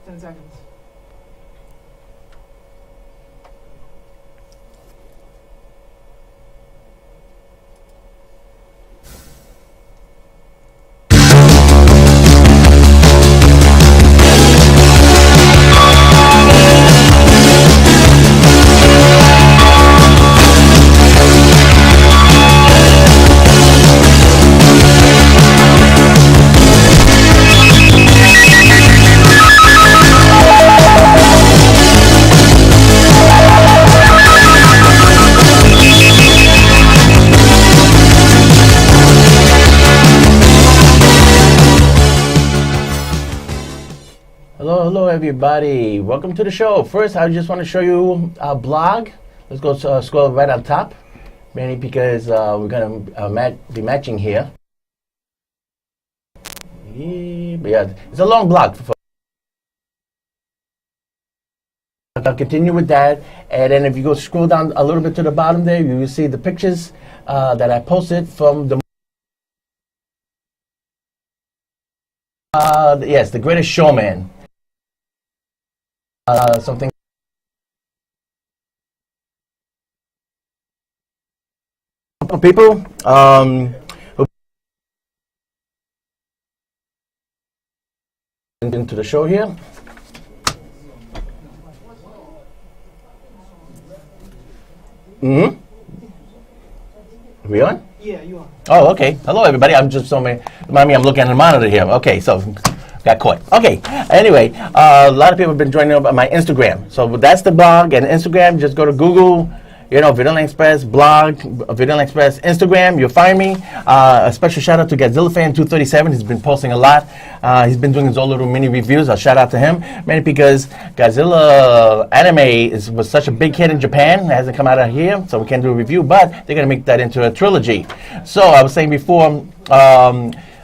10 seconds. Hello everybody, welcome to the show. First, I just want to show you our blog. Let's go scroll right on top, mainly because we're going to be matching here. Yeah, it's a long blog. I'll continue with that, and then if you go scroll down a little bit to the bottom there, you will see the pictures that I posted from the yes, The Greatest Showman. Something people who into the show here. Are we on? Yeah, you are. Oh, okay. Hello, everybody. I'm just remind me I'm looking at the monitor here. Okay, so got caught. Okay. Anyway, a lot of people have been joining up on my Instagram. So that's the blog and Instagram. Just go to Google, Villain Express blog, Villain Express Instagram. You'll find me. A special shout out to Godzilla Fan 237. He's been posting a lot. He's been doing his own little mini reviews. I'll shout out to him, mainly because Godzilla anime was such a big hit in Japan. It hasn't come out of here, so we can't do a review. But they're gonna make that into a trilogy. So I was saying before.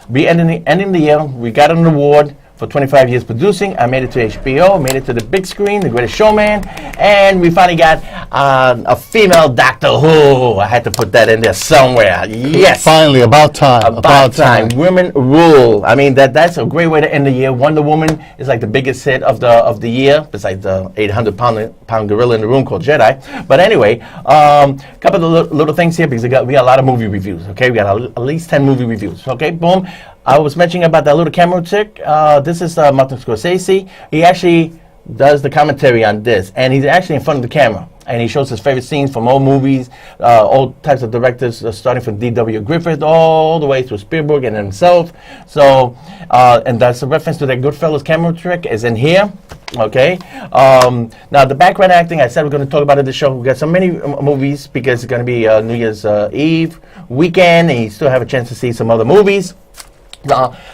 We ending the year, we got an award for 25 years producing. I made it to HBO, made it to the big screen, The Greatest Showman, and we finally got a female Doctor Who. I had to put that in there somewhere. Yes. Finally, about time. About time. Women rule. I mean, that's a great way to end the year. Wonder Woman is like the biggest hit of the year, besides the 800-pound gorilla in the room called Jedi. But anyway, couple of little things here because we got a lot of movie reviews. Okay, we got at least 10 movie reviews. Okay, boom. I was mentioning about that little camera trick. This is Martin Scorsese. He actually does the commentary on this, and he's actually in front of the camera, and he shows his favorite scenes from old movies, all types of directors, starting from D.W. Griffith all the way through Spielberg and himself. So, and that's a reference to that Goodfellas camera trick is in here. Okay. Now the background acting, I said we're going to talk about it in the show. We got so many movies because it's going to be New Year's Eve weekend, and you still have a chance to see some other movies.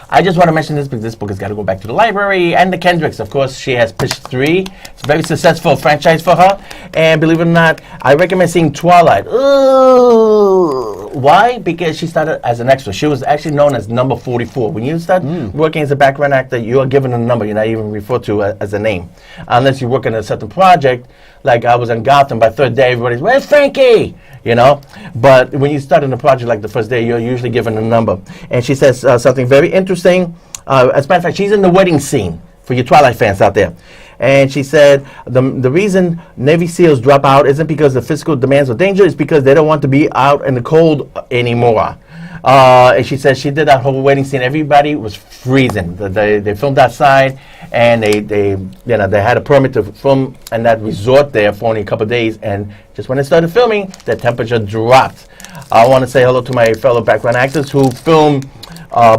I just want to mention this because this book has got to go back to the library. And the Kendricks, of course, she has pitched 3. It's a very successful franchise for her. And believe it or not, I recommend seeing Twilight. Ooh. Why? Because she started as an extra. She was actually known as number 44. When you start working as a background actor, you are given a number. You're not even referred to as a name. Unless you work on a certain project. Like I was in Gotham, by third day, everybody's, where's Frankie? But when you start in a project like the first day, you're usually given a number. And she says something very interesting. As a matter of fact, she's in the wedding scene for your Twilight fans out there. And she said the reason Navy SEALs drop out isn't because of physical demands or danger, it's because they don't want to be out in the cold anymore. And she said she did that whole wedding scene. Everybody was freezing. They filmed outside, and they had a permit to film in that resort there for only a couple of days. And just when they started filming, the temperature dropped. I want to say hello to my fellow background actors who filmed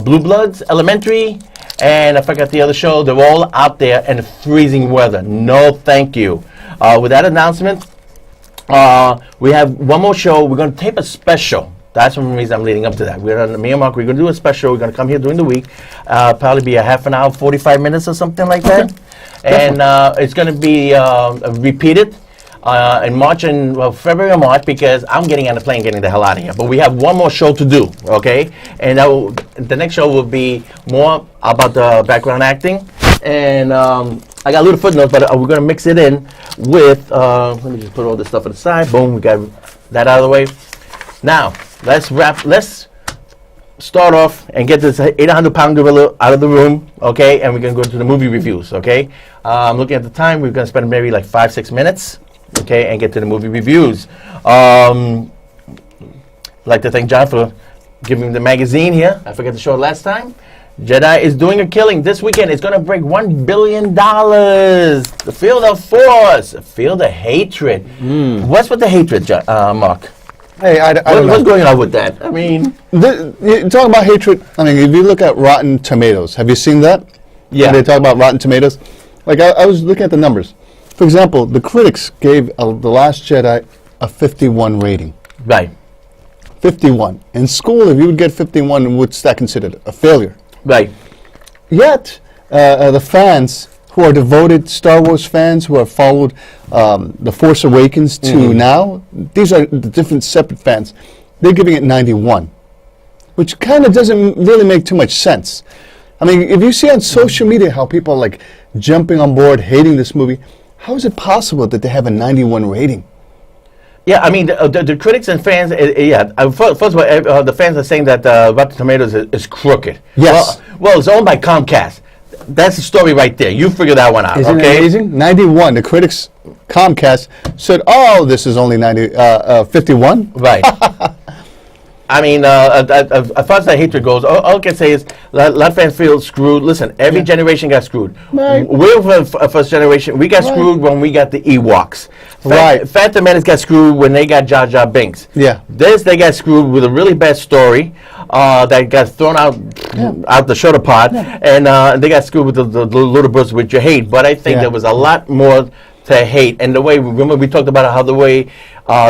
Blue Bloods, Elementary, and I forgot the other show. They're all out there in freezing weather. No, thank you. With that announcement, we have one more show. We're going to tape a special. That's one reason I'm leading up to that. Me and Mark, we're going to do a special. We're going to come here during the week. Probably be a half an hour, 45 minutes or something like that. And it's going to be repeated in March and February or March because I'm getting on the plane, getting the hell out of here. But we have one more show to do, okay? And the next show will be more about the background acting. And I got a little footnotes, but we're going to mix it in with, let me just put all this stuff on the side. Boom, we got that out of the way. Now, let's start off and get this 800-pound gorilla out of the room, okay? And we're going to go to the movie reviews, okay? I'm looking at the time. We're going to spend maybe like 5-6 minutes, okay, and get to the movie reviews. I'd like to thank John for giving me the magazine here. I forgot to show it last time. Jedi is doing a killing this weekend. It's going to break $1 billion. The Feel the Force. Feel the hatred. What's with the hatred, Mark? Hey, I don't know. What's going on with that? I mean, you talk about hatred. I mean, if you look at Rotten Tomatoes, have you seen that? Yeah. When they talk about Rotten Tomatoes. Like I was looking at the numbers. For example, the critics gave The Last Jedi a 51 rating. Right. 51. In school, if you would get 51, what's that considered? A failure. Right. Yet, the fans who are devoted Star Wars fans who have followed The Force Awakens to now, these are the different separate fans. They're giving it 91, which kind of doesn't really make too much sense. I mean, if you see on social media how people are like jumping on board, hating this movie, how is it possible that they have a 91 rating? Yeah, I mean, the critics and fans, first of all, the fans are saying that Rotten Tomatoes is crooked. Yes. Well, it's owned by Comcast. That's the story right there. You figure that one out, Isn't it amazing? 91. The critics, Comcast, said, oh, this is only 51. Right. I mean, as far as that hatred goes, all I can say is a lot of fans feel screwed. Listen, every generation got screwed. Right. We're first generation. We got screwed when we got the Ewoks. Phantom Menace got screwed when they got Jar Jar Binks. Yeah. They got screwed with a really bad story that got thrown out the shutter pod, and they got screwed with the little birds which you hate. But I think there was a lot more to hate, and the way, remember we talked about how the way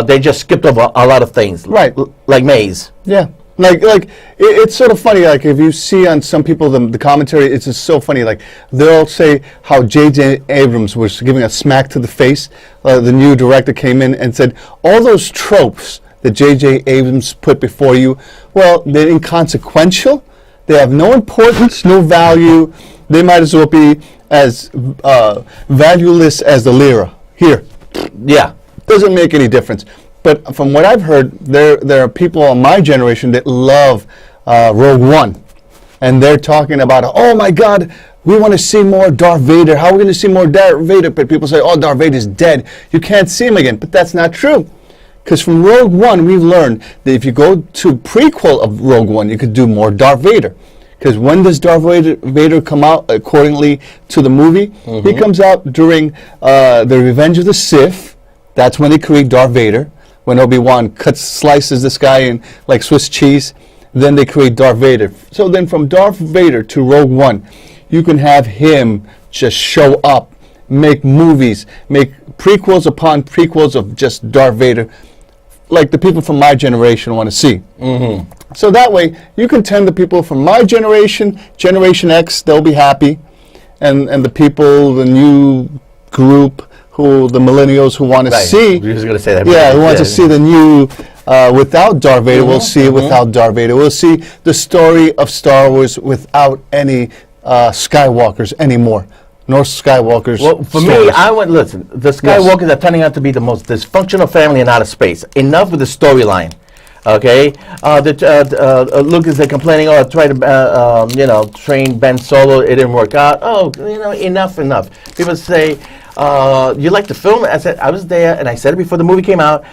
they just skipped over a lot of things, right? Like Maze. Yeah, like it's sort of funny. Like if you see on some people the commentary, it's just so funny. Like they'll say how J.J. Abrams was giving a smack to the face. The new director came in and said all those tropes that J.J. Abrams put before you, well, they're inconsequential. They have no importance, no value. They might as well be as valueless as the lira. Here. Yeah. Doesn't make any difference. But from what I've heard, there are people in my generation that love Rogue One. And they're talking about, oh my God, we want to see more Darth Vader. How are we going to see more Darth Vader? But people say, oh, Darth Vader's dead. You can't see him again. But that's not true. Because from Rogue One, we've learned that if you go to prequel of Rogue One, you could do more Darth Vader. Because when does Darth Vader come out accordingly to the movie? He comes out during the Revenge of the Sith. That's when they create Darth Vader. When Obi-Wan slices this guy in like Swiss cheese, then they create Darth Vader. So then from Darth Vader to Rogue One, you can have him just show up, make movies, make prequels upon prequels of just Darth Vader, like the people from my generation want to see. So that way, you can tend the people from my generation, Generation X, they'll be happy. And the people, the new group, the millennials who want to see. You're just going to say that. Yeah, who want to see the new, without Darth Vader, we'll see it without Darth Vader. We'll see the story of Star Wars without any Skywalkers anymore. North Skywalkers. Well, for me, listen, the Skywalkers are turning out to be the most dysfunctional family in outer space. Enough with the storyline. Okay, Lucas, they're complaining. Oh, I tried to, train Ben Solo. It didn't work out. Oh, enough. People say, you like the film? I said, I was there, and I said it before the movie came out.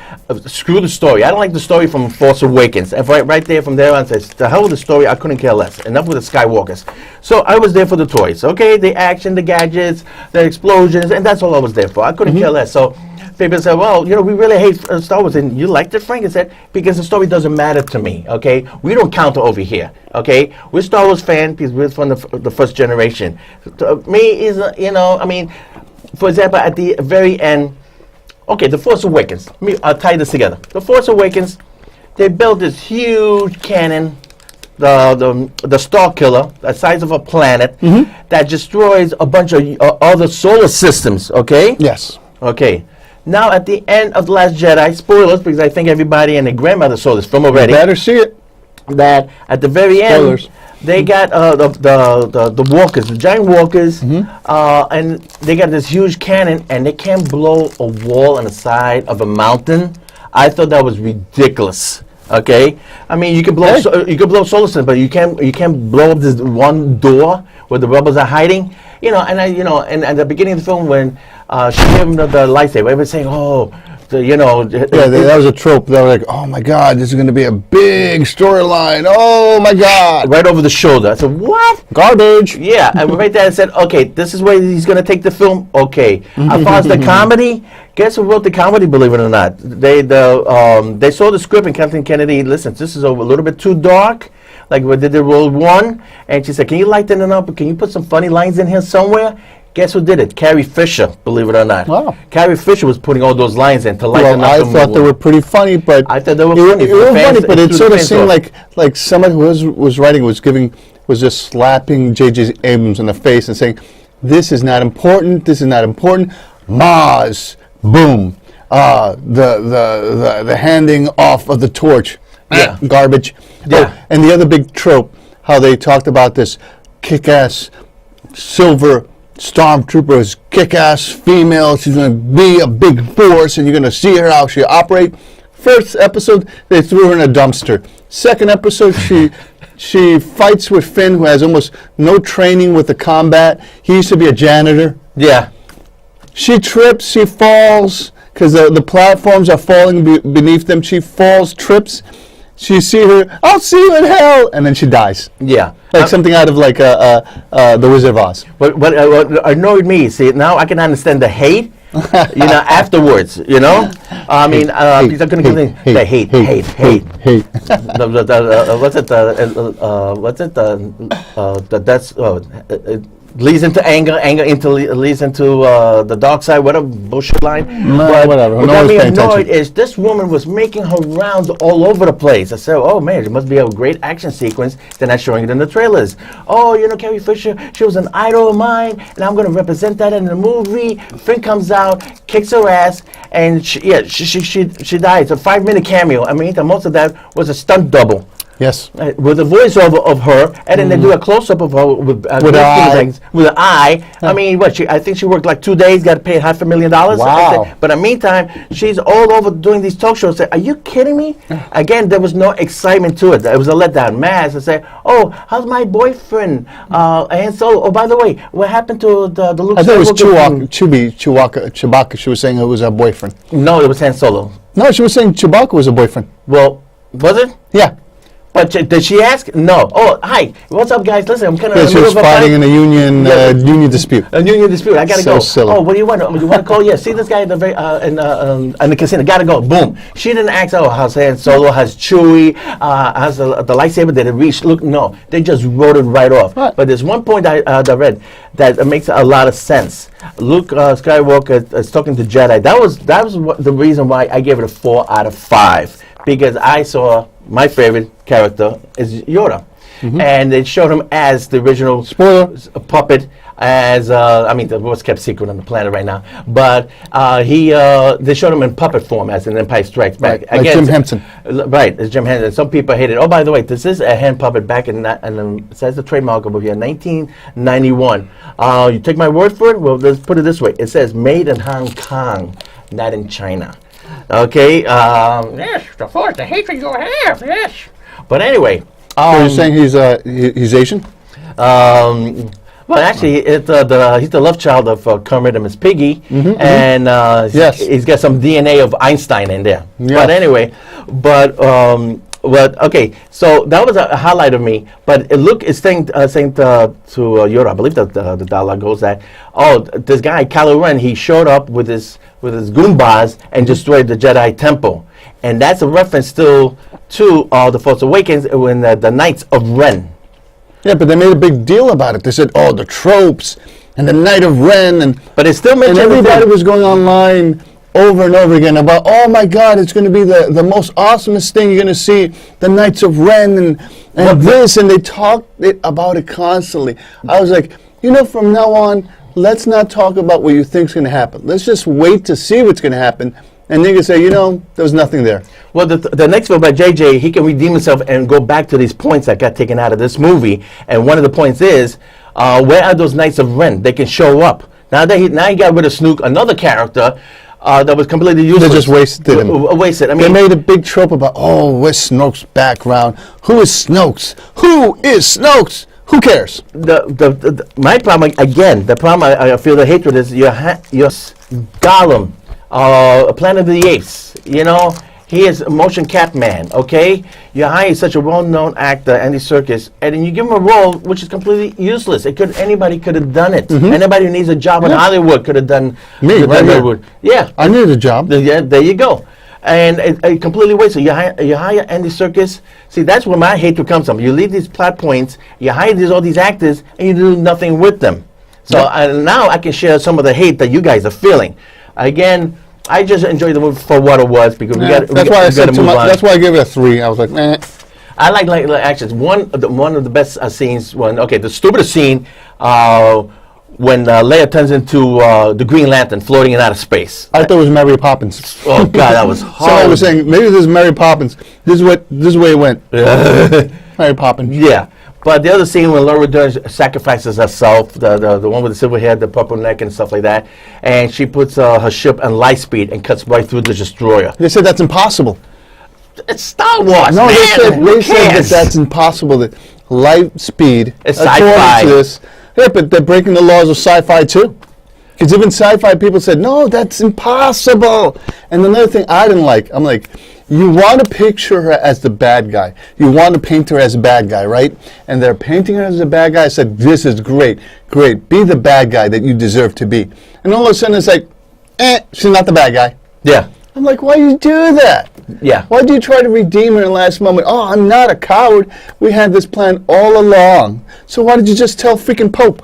Screw the story. I don't like the story from Force Awakens. And right there, from there on, says, the hell with the story. I couldn't care less. Enough with the Skywalkers. So I was there for the toys. Okay, the action, the gadgets, the explosions, and that's all I was there for. I couldn't care less. So people said, well, we really hate Star Wars. And you liked it, Frank? I said, because the story doesn't matter to me, okay? We don't counter over here, okay? We're Star Wars fans because we're from the first generation. To me, for example, at the very end, okay, The Force Awakens. I'll tie this together. The Force Awakens, they built this huge cannon, the Star Killer, the size of a planet, that destroys a bunch of other solar systems, okay? Yes. Okay. Now, at the end of The Last Jedi, spoilers, because I think everybody and their grandmother saw this film already. You better see it. That at the very end, they got the walkers, the giant walkers, and they got this huge cannon, and they can't blow a wall on the side of a mountain. I thought that was ridiculous. Okay, I mean you can blow you can blow solar systems, but you can't blow up this one door where the rebels are hiding. You know, and at the beginning of the film when she gave him the lightsaber, everybody's saying, "Oh, that was a trope. They were like, "Oh my God, this is going to be a big storyline. Oh my God!" Right over the shoulder. I said, "What? Garbage." Yeah, and right there I said, "Okay, this is where he's going to take the film." Okay, as far as the comedy, guess who wrote the comedy? Believe it or not, they saw the script and Kathleen Kennedy. Listen, this is a little bit too dark. Like we did the Roll One, and she said, "Can you lighten it up? Can you put some funny lines in here somewhere?" Guess who did it? Carrie Fisher, believe it or not. Wow. Carrie Fisher was putting all those lines in to lighten up the movie. I thought they were pretty funny, but I thought they were funny. It was funny, but it sort of seemed like somebody who was writing was just slapping J.J. Abrams in the face and saying, "This is not important. This is not important." Maz, boom. The handing off of the torch. Yeah. Garbage. Yeah. Oh, and the other big trope, how they talked about this kick-ass silver stormtrooper is kick-ass female. She's going to be a big force, and you're going to see her how she operate. First episode, they threw her in a dumpster. Second episode, she fights with Finn, who has almost no training with the combat. He used to be a janitor. Yeah. She trips, she falls, because the platforms are falling beneath them. She falls, trips. You see her, "I'll see you in hell," and then she dies. Yeah. Like something out of like The Wizard of Oz. What annoyed me, see, now I can understand the hate, afterwards, I mean, because I couldn't get the hate. Leads into anger leads into the dark side, whatever bullshit line. No, whatever. What No got one's me paying annoyed attention. is this woman was making her rounds all over the place. I said, "Oh man, it must be a great action sequence." They're not showing it in the trailers. "Oh, Carrie Fisher, she was an idol of mine, and I'm going to represent that in the movie." Finn comes out, kicks her ass, and she dies. A 5-minute cameo. I mean, most of that was a stunt double. Yes. With a voiceover of her, and then they do a close-up of her with an eye. With an eye. I mean, I think she worked like 2 days, got paid $500,000. Wow. But in the meantime, she's all over doing these talk shows. Are you kidding me? Again, there was no excitement to it. It was a letdown. Maz, I say, "Oh, how's my boyfriend? And so, oh, by the way, what happened to the Luke?" I thought it was Skywalker Chewbacca. She was saying it was her boyfriend. No, it was Han Solo. No, she was saying Chewbacca was her boyfriend. Well, was it? Yeah. But did she ask? No. Oh, hi. What's up, guys? Listen, I'm kind of Yeah, she was fighting in a union dispute. A union dispute. I gotta So go. silly. Oh, what do you want? You want to call? Yeah. See this guy in the casino. Gotta go. Boom. She didn't ask. Oh, how's Han Solo? Has Chewie? Has the lightsaber? Did it reach? Look, no. They just wrote it right off. Right. But there's one point I read that makes a lot of sense. Luke Skywalker is talking to Jedi. That was the reason why I gave it a 4 out of 5, because I saw my favorite character is Yoda. And they showed him as the original puppet, as it was kept secret on the planet right now, but they showed him in puppet form as in Empire Strikes Back. Right, like Jim Henson. Right, it's Jim Henson. Some people hate it. Oh, by the way, this is a hand puppet back in, and it says the trademark over here, 1991. You take my word for it? Well, let's put it this way. It says made in Hong Kong, not in China. Okay, yes, the force, the hatred you have, yes. But anyway. So you're saying he's Asian? Well, actually, he's the love child of Kermit and Miss Piggy, and Yes. he's got some DNA of Einstein in there. Yes. But anyway, okay, so that was a highlight of me. But it's saying to Yoda, I believe that the dialogue goes that, oh, this guy Kylo Ren, he showed up with his Goombas and destroyed the Jedi Temple, and that's a reference still to The Force Awakens when the Knights of Ren. Yeah, but they made a big deal about it. They said, "Oh, the tropes and the Knight of Ren," But it still mentioned and everybody was going online over and over again about, "Oh my God, it's going to be the most awesomest thing you're going to see, the Knights of Ren and this," and they talked about it constantly. I was like, from now on, let's not talk about what you think's going to happen. Let's just wait to see what's going to happen. And they can say, there was nothing there. Well, the next film by JJ, he can redeem himself and go back to these points that got taken out of this movie. And one of the points is, where are those Knights of Ren? They can show up. Now he got rid of Snoke, another character. that was completely useless. They just wasted him. Wasted. I They mean, made a big trope about, oh, where's Snoke's background? Who is Snoke's? Who is Snoke's? Who cares? My problem again. The problem I feel the hatred is your Gollum, Planet of the Apes. You know, he is a motion cat man. Okay, you hire such a well-known actor, Andy Serkis, and then you give him a role which is completely useless. Anybody could have done it. Anybody who needs a job in Hollywood could have done. Me, right here. Hollywood. Yeah, I needed a job. Yeah, there you go. And it completely wasted. You hire Andy Serkis. See, that's where my hatred comes from. You leave these plot points, you hire all these actors, and you do nothing with them. So now I can share some of the hate that you guys are feeling. Again, I just enjoyed the movie for what it was because That's why I gave it a 3. I was like, eh. I like actions. One of the best scenes. The stupidest scene when Leia turns into the Green Lantern floating in outer space. I thought it was Mary Poppins. Oh God, that was horrible. Someone was saying maybe this is Mary Poppins. This is where it went. Mary Poppins. Yeah. But the other scene when Laura Dern sacrifices herself, the one with the silver hair, the purple neck, and stuff like that, and she puts her ship on light speed and cuts right through the destroyer. They said that's impossible. It's Star Wars, No, man. they said that's impossible. That light speed, It's according sci-fi. to this, yeah, but they're breaking the laws of sci-fi too. Because even sci-fi people said, no, that's impossible. And another thing I didn't like, I'm like, you want to picture her as the bad guy. You want to paint her as a bad guy, right? And they're painting her as a bad guy. I said, this is great. Great. Be the bad guy that you deserve to be. And all of a sudden it's like, she's not the bad guy. Yeah. I'm like, why do you do that? Yeah. Why do you try to redeem her in the last moment? Oh, I'm not a coward. We had this plan all along. So why did you just tell freaking Pope?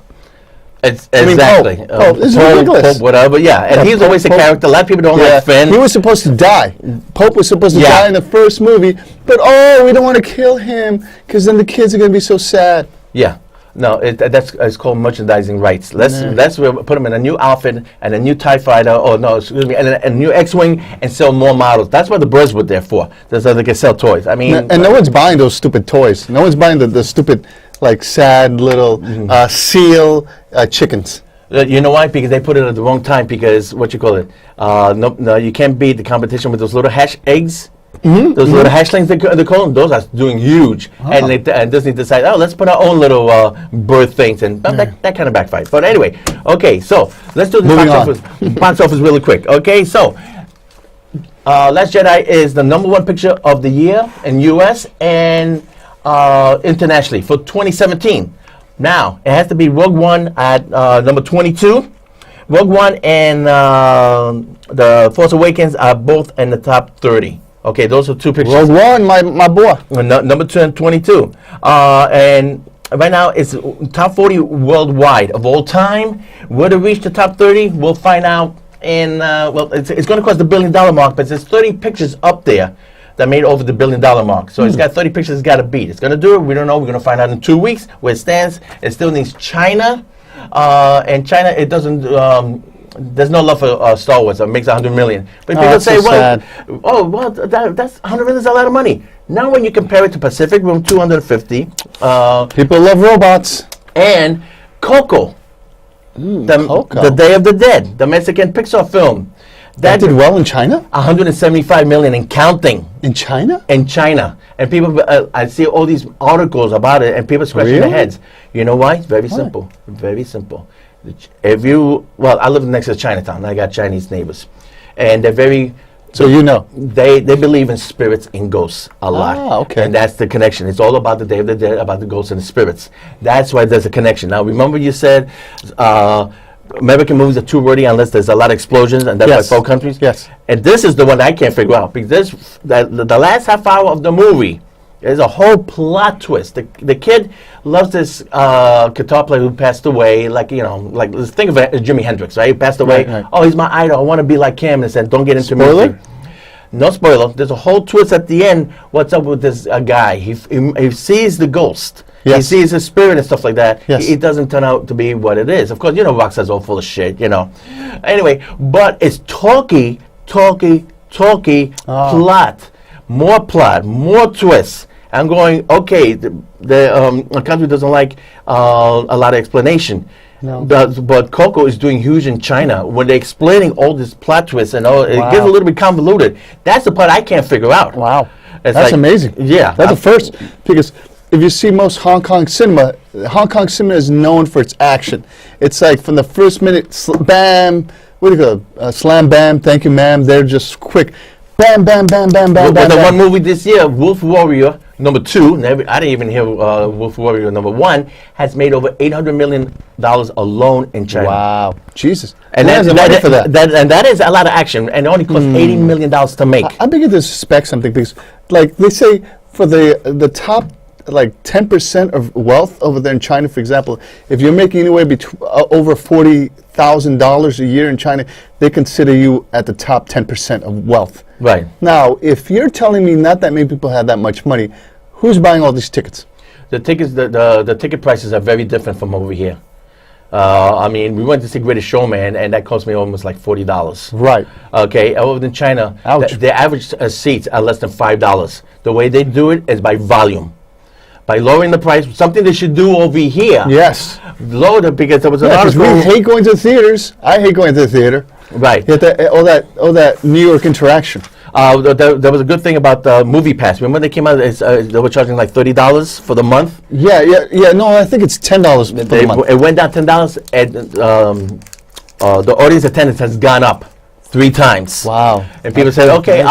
Exactly. Pope. This is ridiculous. Pope, whatever. Yeah. And he's always a character. A lot of people don't like Finn. He was supposed to die. Pope was supposed to die in the first movie. But, we don't want to kill him because then the kids are going to be so sad. Yeah. No, it's called merchandising rights. Let's put him in a new outfit and a new TIE fighter, and a new X-Wing and sell more models. That's what the birds were there for. That's so they can sell toys. I mean, and no one's buying those stupid toys. No one's buying the stupid, like, sad little seal chickens. You know why? Because they put it at the wrong time. Because what you call it? No, you can't beat the competition with those little hash eggs. Those little hatchlings, they call them, those are doing huge. And Disney decided, let's put our own little bird things, and that kind of backfired. But anyway, okay, so let's do the box office really quick. Okay, so Last Jedi is the #1 picture of the year in U.S. and internationally for 2017. Now, it has to be Rogue One at number 22. Rogue One and The Force Awakens are both in the top 30. Okay, those are two pictures. Rogue One, my boy. Number 22. And right now, it's top 40 worldwide of all time. Will it reach the top 30? We'll find out in, it's going to cross the $1 billion mark, but there's 30 pictures up there that made over the $1 billion mark. So it's got 30 pictures it's got to beat. It's going to do it. We don't know. We're going to find out in 2 weeks where it stands. It still needs China. And China, it doesn't, there's no love for Star Wars. It makes 100 million. But people say, that's 100 million is a lot of money. Now when you compare it to Pacific Rim 250. People love robots. And Coco. Coco. The Day of the Dead, the Mexican Pixar film. That did well in China? 175 million and counting. In China? In China. And people, I see all these articles about it, and people scratching their heads. You know why? It's very simple. Very simple. If you, I live next to Chinatown. I got Chinese neighbors. And they're very... So you know. They believe in spirits and ghosts a lot. Okay. And that's the connection. It's all about the Day of the Dead, about the ghosts and the spirits. That's why there's a connection. Now, remember you said American movies are too wordy unless there's a lot of explosions, and that's why 4 countries? Yes. And this is the one I can't figure out, because the last half hour of the movie, there's a whole plot twist. The kid loves this guitar player who passed away, let's think of it as Jimi Hendrix, right? He passed away. Right. Oh, he's my idol. I want to be like him. And said, don't get into Spoiler? music. No spoiler. There's a whole twist at the end. What's up with this guy? He sees the ghost. Yes. He sees his spirit and stuff like that. Yes. It doesn't turn out to be what it is. Of course, Rockstar's all full of shit, Anyway, but it's talky plot. More twists. I'm going, okay, the country doesn't like a lot of explanation. No. But Coco is doing huge in China. When they're explaining all this plot twists and all, it gets a little bit convoluted. That's the part I can't figure out. Wow. It's That's like, amazing. Yeah. That's the first, because if you see most Hong Kong cinema is known for its action. It's like from the first minute, bam, what do you call it? Slam, bam, thank you, ma'am. They're just quick. Bam, bam, bam, bam, bam, Well, bam, the bam. one movie this year, Wolf Warrior #2, I didn't even hear Wolf Warrior #1, has made over $800 million alone in China. Wow. Jesus. And Who has the money for that? And that is a lot of action, and it only cost $80 million to make. I'm beginning to suspect something because, like, they say for the top, like, 10% of wealth over there in China, for example, if you're making anywhere between over $40,000 a year in China, they consider you at the top 10% of wealth. Right. Now, if you're telling me not that many people have that much money, who's buying all these tickets? The tickets, the ticket prices are very different from over here. I mean, we went to see Greatest Showman, and that cost me almost like $40. Right. Okay. Over in China, Ouch. the average seats are less than $5. The way they do it is by volume. By lowering the price, something they should do over here. Yes. Lower it because there was an Because article. we hate going to the theaters. I hate going to the theater. Right. You get all that New York interaction. There was a good thing about Movie Pass. Remember they came out, they were charging like $30 for the month? Yeah. No, I think it's $10 for the month. It went down $10, and the audience attendance has gone up 3 times. Wow. And people said, okay,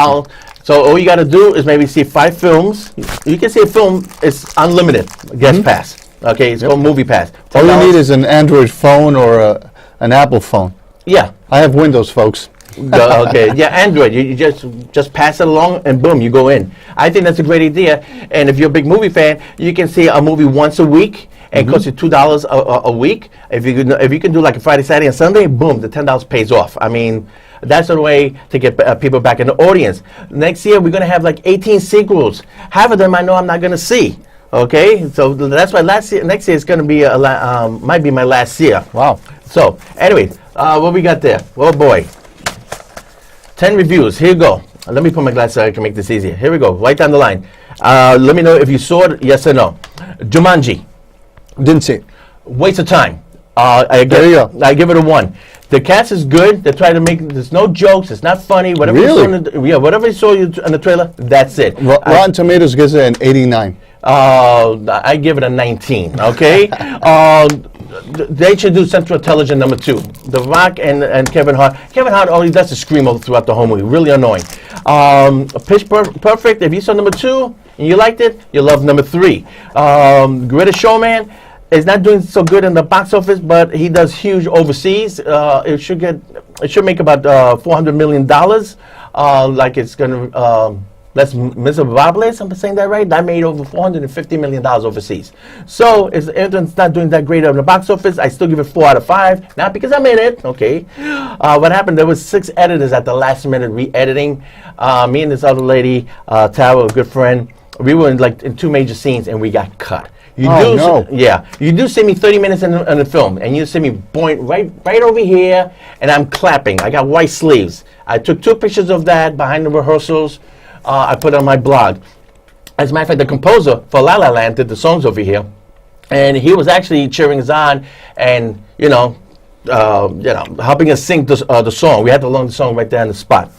so all you got to do is maybe see 5 films. You can see a film, it's unlimited guest pass. Okay, it's called Movie Pass. All you $10. need is an Android phone or an Apple phone. Yeah. I have Windows, folks. Okay, yeah, Android. You just pass it along, and boom, you go in. I think that's a great idea. And if you're a big movie fan, you can see a movie once a week, and it costs you $2 a week. If you can do like a Friday, Saturday, and Sunday, boom, the $10 pays off. I mean, that's the way to get people back in the audience. Next year, we're gonna have like 18 sequels. Half of them I know I'm not gonna see. Okay, so that's why next year is gonna be might be my last year. Wow. So, anyway, what we got there? Oh boy. 10 reviews. Here you go. Let me put my glasses so I can make this easier. Here we go. Right down the line. Let me know if you saw it, yes or no. Jumanji. Didn't see it. Waste of time. There you go. I give it a 1. The cast is good. They try to make, there's no jokes. It's not funny. Whatever Really? whatever you saw in the trailer, that's it. Rotten Tomatoes gives it an 89. I give it a 19. Okay. They should do Central Television #2. The Rock and Kevin Hart. Kevin Hart all he does is scream all throughout the whole movie. Really annoying. Pitch Perfect. If you saw #2 and you liked it, you love #3. Greatest Showman is not doing so good in the box office, but he does huge overseas. It should make about $400 million. Like it's gonna. That's Miserables, I'm saying that right? That made over $450 million overseas. So it's not doing that great in the box office. I still give it 4 out of 5. Not because I'm in it, okay. What happened, there was 6 editors at the last minute re-editing. Me and this other lady, Tara, a good friend, we were in 2 major scenes and we got cut. You do see me 30 minutes in the film, and you see me point right over here, and I'm clapping. I got white sleeves. I took 2 pictures of that behind the rehearsals. I put it on my blog. As a matter of fact, the composer for La La Land did the songs over here, and he was actually cheering us on, and helping us sing the song. We had to learn the song right there on the spot.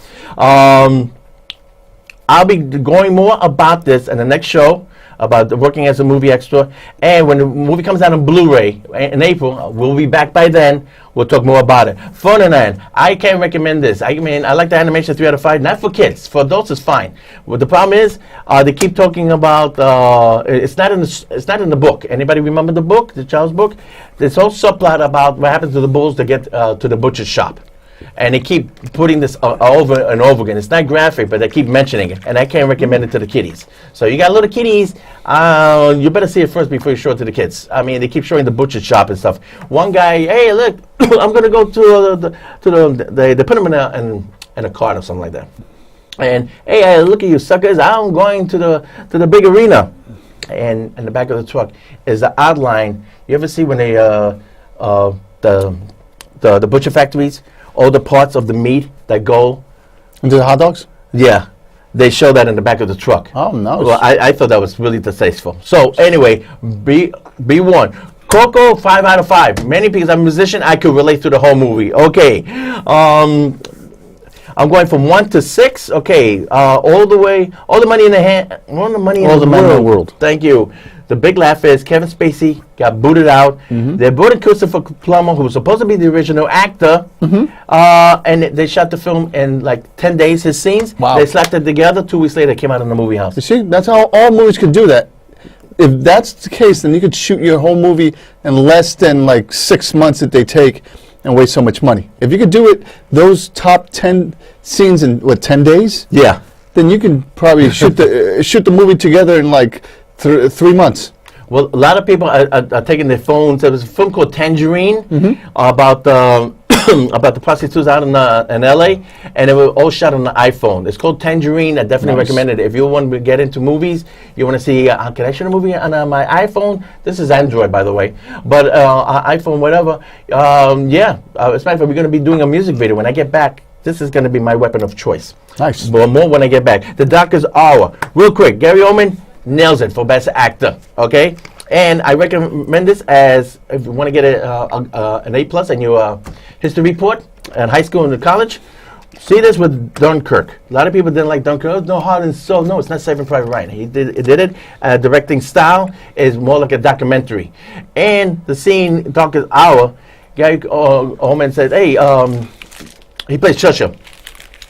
I'll be going more about this in the next show, about working as a movie extra. And when the movie comes out on Blu-ray in April, we'll be back by then. We'll talk more about it. Ferdinand, I can't recommend this. I mean, I like the animation 3 out of 5. Not for kids. For adults, it's fine. What the problem is, they keep talking about it's not in the book. Anybody remember the book, the child's book? This whole subplot about what happens to the bulls to get to the butcher's shop. And they keep putting this over and over again. It's not graphic, but they keep mentioning it. And I can't recommend it to the kiddies. So you got little kiddies, you better see it first before you show it to the kids. I mean, they keep showing the butcher shop and stuff. One guy, hey, look, I'm going to go they put him in a cart or something like that. And, hey, look at you suckers, I'm going to the big arena. And in the back of the truck is the outline. You ever see when they, the butcher factories, all the parts of the meat that go into the hot dogs? Yeah, they show that in the back of the truck. Oh, no. Well, I thought that was really distasteful. So anyway, be warned. Coco, 5 out of 5. Many because I'm a musician, I could relate to the whole movie. Okay. I'm going from 1 to 6. Okay. All the money in the hand. All the money in the world. Thank you. The big laugh is Kevin Spacey got booted out. They brought in Christopher Plummer, who was supposed to be the original actor, and they shot the film in like 10 days, his scenes. Wow. They slapped it together. 2 weeks later, it came out in the movie house. You see, that's how all movies could do that. If that's the case, then you could shoot your whole movie in less than like 6 months that they take and waste so much money. If you could do it, those top 10 scenes in, 10 days? Yeah. Then you can probably shoot the movie together in like 3 months. Well, a lot of people are taking their phones. There was a film called Tangerine about the about the prostitutes out in LA, and it was all shot on the iPhone. It's called Tangerine. I definitely recommend it. If you want to get into movies, you want to see, can I shoot a movie on my iPhone? This is Android, by the way, but iPhone, whatever. Yeah, as a matter of fact, we're going to be doing a music video when I get back. This is going to be my weapon of choice. Nice. But more when I get back. The Darkest Hour. Real quick, Gary Oldman nails it for Best Actor. Okay? And I recommend this as if you want to get an A+ in your history report in high school and college. See this with Dunkirk. A lot of people didn't like Dunkirk. Oh, no heart and soul. No, it's not Saving Private Ryan. He did it. Directing style is more like a documentary. And the scene, Darkest Hour, Gary Oldman said, hey, he plays Churchill.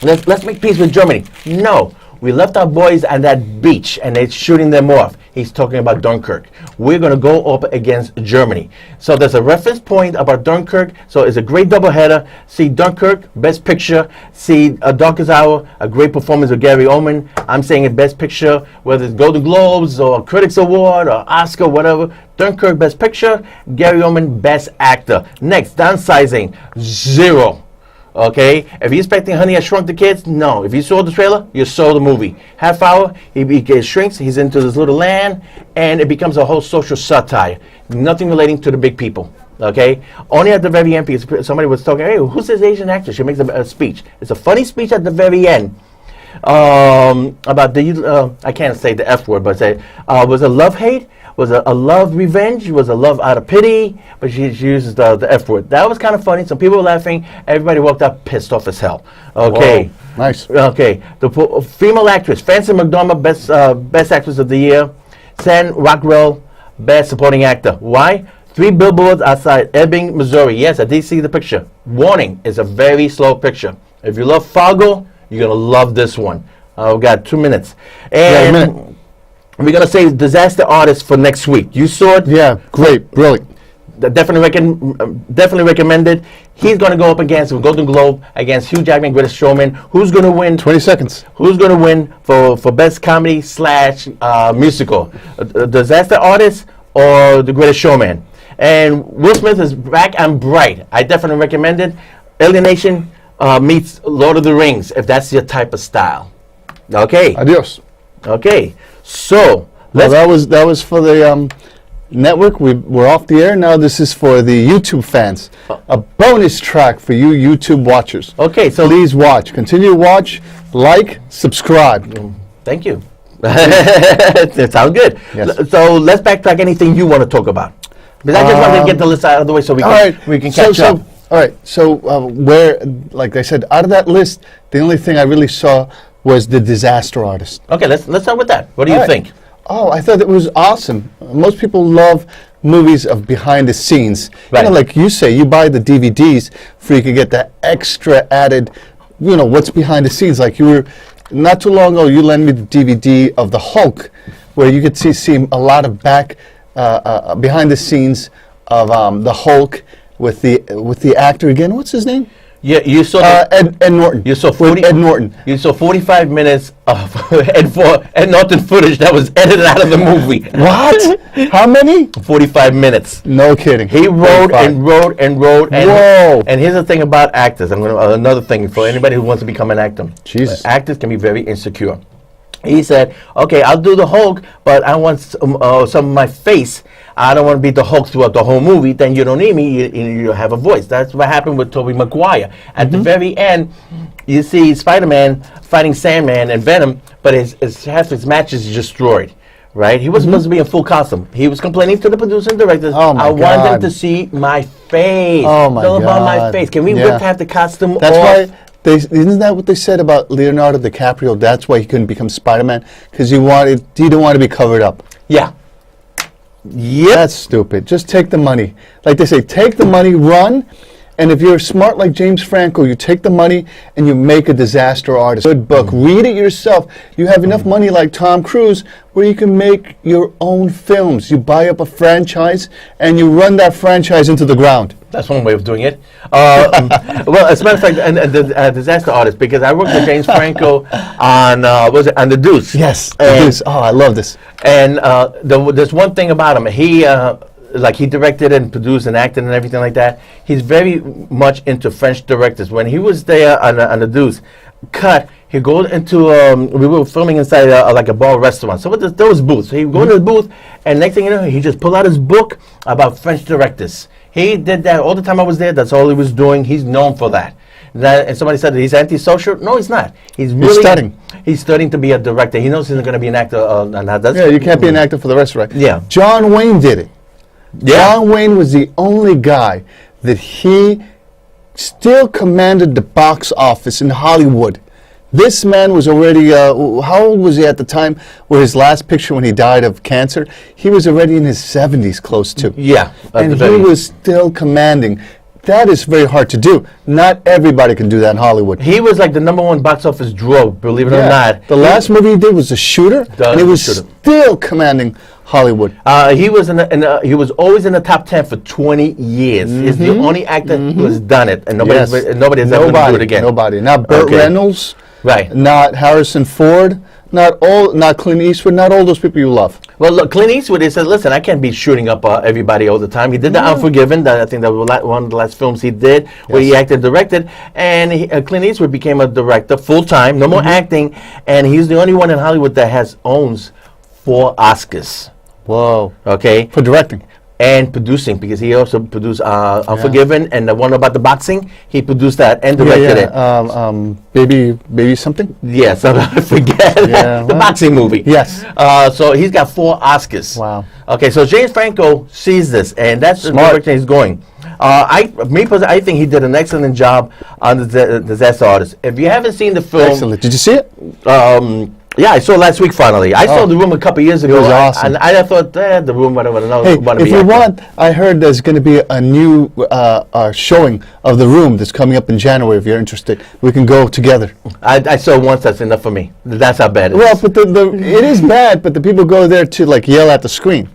Let's make peace with Germany. No. We left our boys on that beach, and they're shooting them off. He's talking about Dunkirk. We're going to go up against Germany. So there's a reference point about Dunkirk. So it's a great doubleheader. See Dunkirk, Best Picture. See Darkest Hour, a great performance of Gary Oldman. I'm saying it Best Picture, whether it's Golden Globes or Critics Award or Oscar, whatever. Dunkirk, Best Picture. Gary Oldman, Best Actor. Next, Downsizing, 0. Okay, if you're expecting Honey, I Shrunk the Kids, no. If you saw the trailer, you saw the movie. Half hour, he shrinks, he's into this little land, and it becomes a whole social satire. Nothing relating to the big people. Okay, only at the very end, because somebody was talking, hey, who's this Asian actress? She makes a speech. It's a funny speech at the very end about the, I can't say the F word, but say, was it love-hate? Was it a love revenge? Was it love out of pity? But she uses the F word. That was kind of funny. Some people were laughing. Everybody walked out pissed off as hell. Okay. Whoa, nice. Okay. The female actress, Frances McDormand, best actress of the year. Sam Rockwell, best supporting actor. Why? 3 billboards outside Ebbing, Missouri. Yes, I did see the picture. Warning, it's a very slow picture. If you love Fargo, you're going to love this one. We've got 2 minutes. And yeah, a minute. We're going to say Disaster Artist for next week. You saw it? Yeah, great, brilliant. Definitely recommended. He's going to go up against a Golden Globe against Hugh Jackman, Greatest Showman. Who's going to win? 20 seconds. Who's going to win for Best Comedy / musical? Disaster Artist or The Greatest Showman? And Will Smith is back and bright. I definitely recommend it. Alienation meets Lord of the Rings, if that's your type of style. Okay. Adios. Okay. So well, that was for the network. We're off the air now. This is for the YouTube fans. A bonus track for you YouTube watchers. Okay, so please watch. Continue to watch. Like, subscribe. Thank you. That sounds good. Yes. So let's backtrack. Anything you want to talk about? Because I just wanted to get the list out of the way so we can catch up. All right. So where, like I said, out of that list, the only thing I really saw was The Disaster Artist. Okay, let's start with that. What do you think? Oh, I thought it was awesome. Most people love movies of behind the scenes. Right. You know, like you say, you buy the DVDs for you could get that extra added, you know, what's behind the scenes. Like you were, not too long ago, you lent me the DVD of the Hulk, where you could see a lot of behind the scenes of the Hulk with the actor again. What's his name? Yeah, you saw Ed Norton. You saw Ed Norton. You saw 45 minutes of Ed Norton footage that was edited out of the movie. What? How many? 45 minutes. No kidding. He wrote and wrote and wrote. And whoa! And here's the thing about actors. Another thing for anybody who wants to become an actor. Jesus. Actors can be very insecure. He said, "Okay, I'll do the Hulk, but I want some of my face. I don't want to be the Hulk throughout the whole movie. Then you don't need me. You have a voice." That's what happened with Tobey Maguire. At the very end, you see Spider-Man fighting Sandman and Venom, but half his match is destroyed. right? He was supposed to be in full costume. He was complaining to the producer and directors. Oh, my I want them God. to see my face. Oh, my It's all about my God. face. Can we Yeah. rip half the costume That's off? why isn't that what they said about Leonardo DiCaprio? That's why he couldn't become Spider-Man, because he didn't want to be covered up. Yeah. Yep. That's stupid. Just take the money. Like they say, take the money, run. And if you're smart like James Franco, you take the money and you make a disaster artist. Good book. Read it yourself. You have enough money like Tom Cruise where you can make your own films. You buy up a franchise and you run that franchise into the ground. That's one way of doing it. Well, as a matter of fact, and the disaster artist, because I worked with James Franco on on The Deuce. Yes. And, Oh, I love this. and there's one thing about him. He directed and produced and acted and everything like that. He's very much into French directors. When he was there on The Deuce, he go into, we were filming inside like a bar restaurant. So there was booths. So he would go into the booth, and next thing you know, he just pulled out his book about French directors. He did that all the time I was there. That's all he was doing. He's known for that. And somebody said that he's antisocial. No, he's not. He's studying. He's studying to be a director. He knows he's not going to be an actor. Yeah, you can't be an actor for the rest of it. Yeah. John Wayne did it. Yeah. John Wayne was the only guy that he still commanded the box office in Hollywood. This man was already, how old was he at the time where his last picture when he died of cancer? He was already in his 70s, close to. Yeah. And he was still commanding. That is very hard to do. Not everybody can do that in Hollywood. He was like the #1 box office draw, believe it or not. The last movie he did was The Shooter, and he was still commanding Hollywood. He was he was always in the top 10 for 20 years. He's the only actor who has done it, and nobody has ever going to do it again. Nobody. Not Burt Reynolds. Right. Not Harrison Ford. Not Clint Eastwood. Not all those people you love. Well, look, Clint Eastwood, he said, listen, I can't be shooting up everybody all the time. He did The Unforgiven. I think that was one of the last films he did, where he acted and directed. And Clint Eastwood became a director full-time, no more acting. And he's the only one in Hollywood that owns 4 Oscars. Whoa. Okay? For directing. And producing, because he also produced Unforgiven and the one about the boxing. He produced that and directed it. Baby something? Yes, I forget. The boxing movie. Yes. So he's got 4 Oscars. Wow. Okay, so James Franco sees this, and that's the direction he's going. I think he did an excellent job on the Disaster Artist. If you haven't seen the film, Excellent. Did you see it? Yeah, I saw it last week finally. I saw The Room a couple years ago. It was awesome. And I thought, The Room, whatever. Hey, if you want, I heard there's going to be a new showing of The Room that's coming up in January. If you're interested, we can go together. I saw it once. That's enough for me. That's how bad it is. Well, but it is bad, but the people go there to like yell at the screen.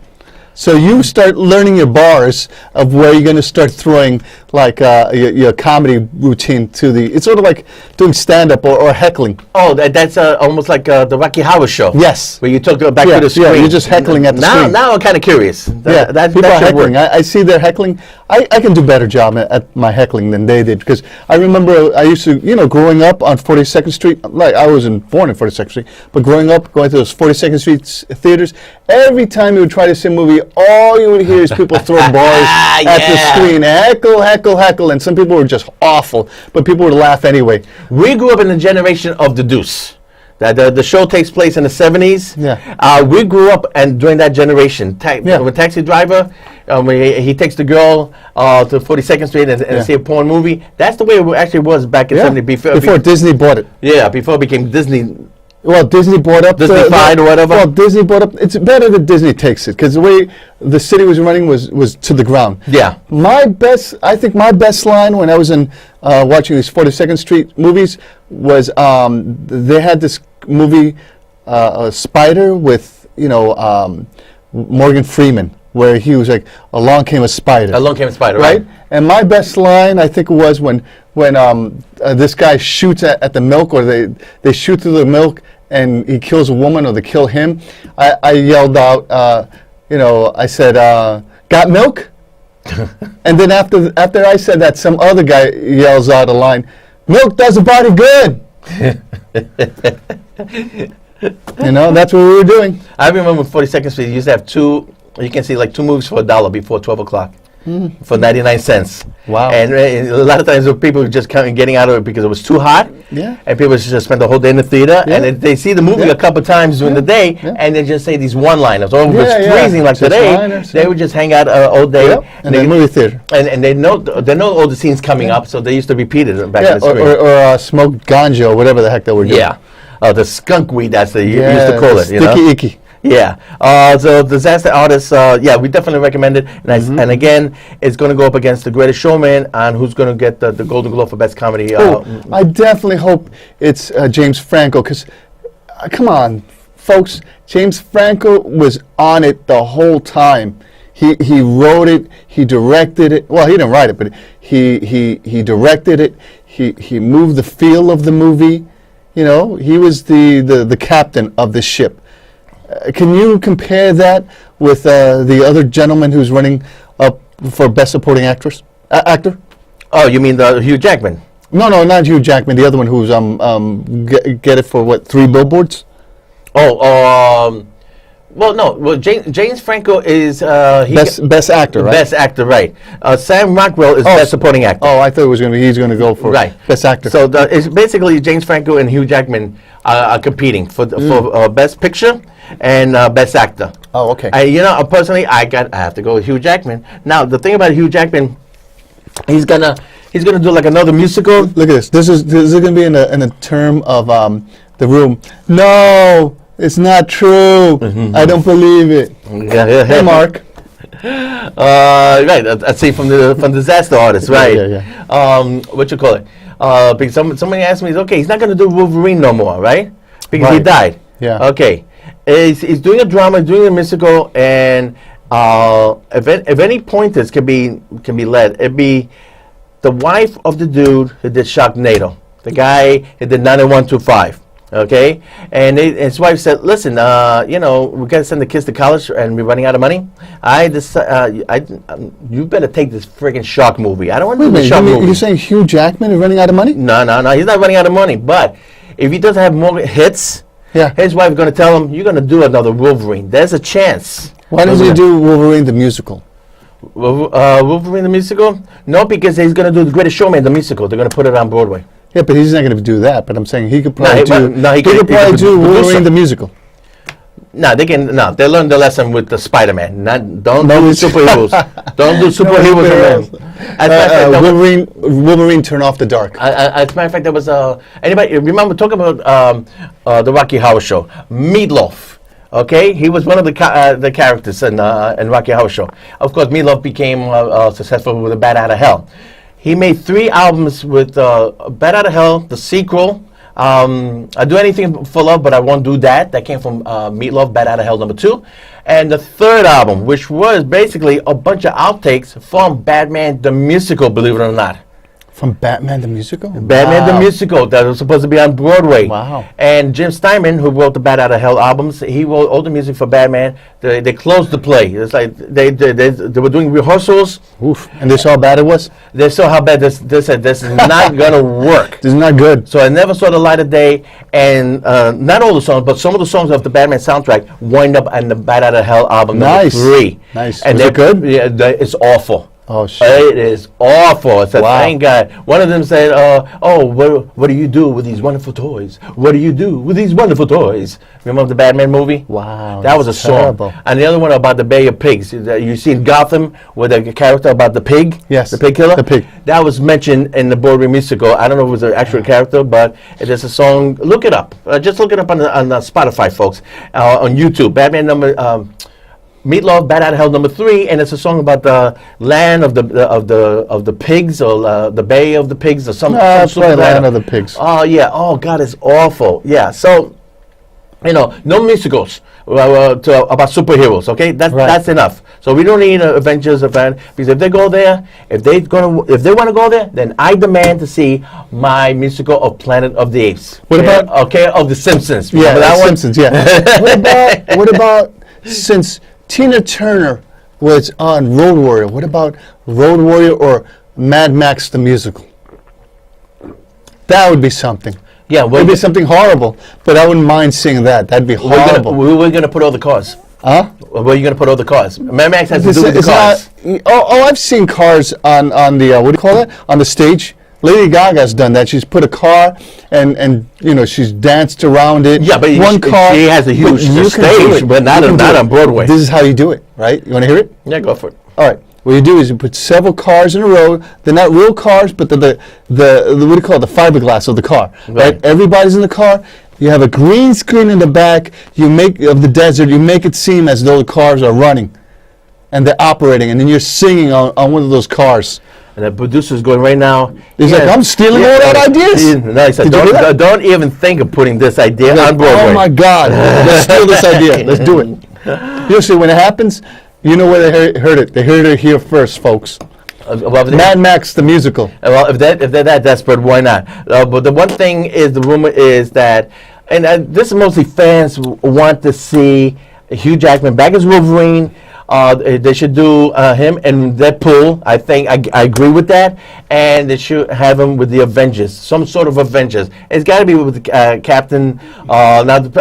So you start learning your bars of where you're going to start throwing like your comedy routine to the. It's sort of like doing stand-up or heckling. Oh, that's almost like the Rocky Horror Show. Yes. Where you talk back to the screen. Yeah, you're just heckling at the screen. Now I'm kind of curious. People are heckling. I see their heckling. I can do a better job at my heckling than they did, because I remember I used to, growing up on 42nd Street, like I wasn't born in 42nd Street, but growing up, going to those 42nd Street theaters, every time you would try to see a movie, all you would hear is people throwing bars at the screen, heckle, heckle, heckle, and some people were just awful, but people would laugh anyway. We grew up in the generation of The Deuce. The show takes place in the 70s. Yeah. We grew up and during that generation. With Taxi Driver, he takes the girl to 42nd Street and see a porn movie. That's the way it actually was back in 70s. Before Disney bought it. Yeah, before it became Disney. Well, Disney bought up Disney-fied or whatever. Well, Disney bought up. It's better that Disney takes it, because the way the city was running was to the ground. Yeah. I think my best line when I was in watching these 42nd Street movies was they had this movie Spider with Morgan Freeman, where he was like, "Along came a spider." Along came a spider, right? And my best line, I think, was when this guy shoots at the milk, or they shoot through the milk, and he kills a woman, or they kill him. I yelled out, I said, "Got milk?" And then after I said that, some other guy yells out a line, "Milk does the body good." That's what we were doing. I remember 42nd Street used to have you can see like 2 movies for $1 before 12 o'clock. for 99 cents. Wow. And a lot of times people were just kind of getting out of it because it was too hot. Yeah. And people just spend the whole day in the theater. Yeah. And they see the movie a couple times during the day, and they just say these one-liners. Or if it's freezing like Just today, liners, they would just hang out all day. Yep. In the movie theater. And they know all the scenes coming up, so they used to repeat it back in the screen. Or smoked ganja or whatever the heck they were doing. Yeah. The skunk weed, that's the you used to call it. Sticky icky. Yeah. So Disaster Artist, we definitely recommend it. And again, it's going to go up against The Greatest Showman, and who's going to get the Golden Globe for Best Comedy. I definitely hope it's James Franco, because, come on, folks, James Franco was on it the whole time. He wrote it, he directed it. Well, he didn't write it, but he directed it. He moved the feel of the movie. You know, he was the captain of the ship. Can you compare that with the other gentleman who's running up for Best Supporting Actor? Oh, you mean the Hugh Jackman? No, not Hugh Jackman. The other one who's get it for what, 3 billboards? Well, no. Well, James Franco is best actor, right? Best actor, right? Sam Rockwell is Best Supporting Actor. Oh, I thought he's going to go for Best Actor. So it's basically James Franco and Hugh Jackman are competing for Best Picture and Best Actor. Oh, okay. Personally, I have to go with Hugh Jackman. Now, the thing about Hugh Jackman, he's gonna do like another musical. Look at this. This is going to be in a term of The Room. No, it's not true. I don't believe it. Hey, Mark. Right. I see from Disaster Artist, right? Yeah. What you call it? Because somebody asked me, okay, he's not going to do Wolverine no more, right? Because he died. Yeah. Okay. He's doing a drama, doing a musical, and if any pointers can be led, it'd be the wife of the dude who did Sharknado, the guy who did 90125. Okay, and his wife said, "Listen, we got to send the kids to college, and we're running out of money. You better take this friggin' shark movie. I don't want to do the shark movie." You're saying Hugh Jackman is running out of money? No, he's not running out of money. But if he doesn't have more hits, his wife is going to tell him, "You're going to do another Wolverine. There's a chance." Why doesn't he do Wolverine the musical? Wolverine the musical? No, because he's going to do The Greatest Showman the musical. They're going to put it on Broadway. Yeah, but he's not going to do that. But I'm saying he could probably do Wolverine the musical. They learned the lesson with the Spider-Man. Don't do superheroes. Don't do superheroes. Wolverine turn off the dark. As a matter of fact, there was anybody remember talking about the Rocky Horror Show? Meatloaf. Okay, he was one of the characters in Rocky Horror Show. Of course, Meatloaf became successful with A Bat Out of Hell. He made 3 albums with Bat Out of Hell, the sequel. I Do Anything for Love, but I Won't Do That. That came from Meatloaf, Bat Out of Hell #2. And the 3rd album, which was basically a bunch of outtakes from Batman the Musical, believe it or not. From Batman the Musical? Batman the Musical, that was supposed to be on Broadway. Wow. And Jim Steinman, who wrote the Bat Out of Hell albums, he wrote all the music for Batman. They closed the play. It's like they were doing rehearsals. Oof. And they saw how bad it was? They saw how bad this said, this is not going to work. This is not good. So I never saw the light of day. And not all the songs, but some of the songs of the Batman soundtrack wind up on the Bat Out of Hell album #3. Nice. And was it good? Yeah, it's awful. Oh, shit. It is awful. It's a thank God. One of them said, what do you do with these wonderful toys? What do you do with these wonderful toys? Remember the Batman movie? Wow. That was a terrible song. And the other one about the Bay of Pigs. You seen Gotham with the character about the pig? Yes. The pig killer? The pig. That was mentioned in the Broadway musical. I don't know if it was an actual character, but it is a song. Look it up. Just look it up on Spotify, folks. On YouTube. Batman Meatloaf, Bat Out of Hell #3, and it's a song about the land of the pigs, or the Bay of the Pigs, or something. It's probably Land of the Pigs. Oh yeah. Oh God, it's awful. Yeah. So, no musicals about superheroes. Okay, that's enough. So we don't need an Avengers event, because if they go there, if they want to go there, then I demand to see my musical of Planet of the Apes. What about of the Simpsons? Yeah, that one? Simpsons. Yeah. What about since Tina Turner was on Road Warrior? What about Road Warrior or Mad Max the musical? That would be something. Yeah, it would be something horrible, but I wouldn't mind seeing that. That'd be horrible. We're going to put all the cars. Huh? Well, where are you going to put all the cars? Mad Max has to do with the It's cars. I've seen cars on the what do you call that? On the stage. Lady Gaga's done that. She's put a car and she's danced around it. Yeah, but one car. she has a huge you can do stage, it. but not You can do it. on Broadway. This is how you do it, right? You want to hear it? Yeah, go for it. All right. What you do is you put several cars in a row. They're not real cars, but the what do you call it? The fiberglass of the car. Right. Everybody's in the car. You have a green screen in the back. You make of the desert. You make it seem as though the cars are running, and they're operating, and then you're singing on one of those cars. And the producer's going right now. He's like, I'm stealing all that ideas. No, he said, don't even think of putting this idea on Broadway. Oh my God, let's steal this idea. Let's do it. You see, when it happens, you know where they heard it. They heard it here first, folks. Mad Max, the musical. Well, if they're that desperate, why not? But the one thing is, the rumor is that, and this is mostly fans want to see Hugh Jackman back as Wolverine. They should do him and Deadpool. I think I agree with that, and they should have him with the Avengers, some sort of Avengers. It's got to be with Captain, not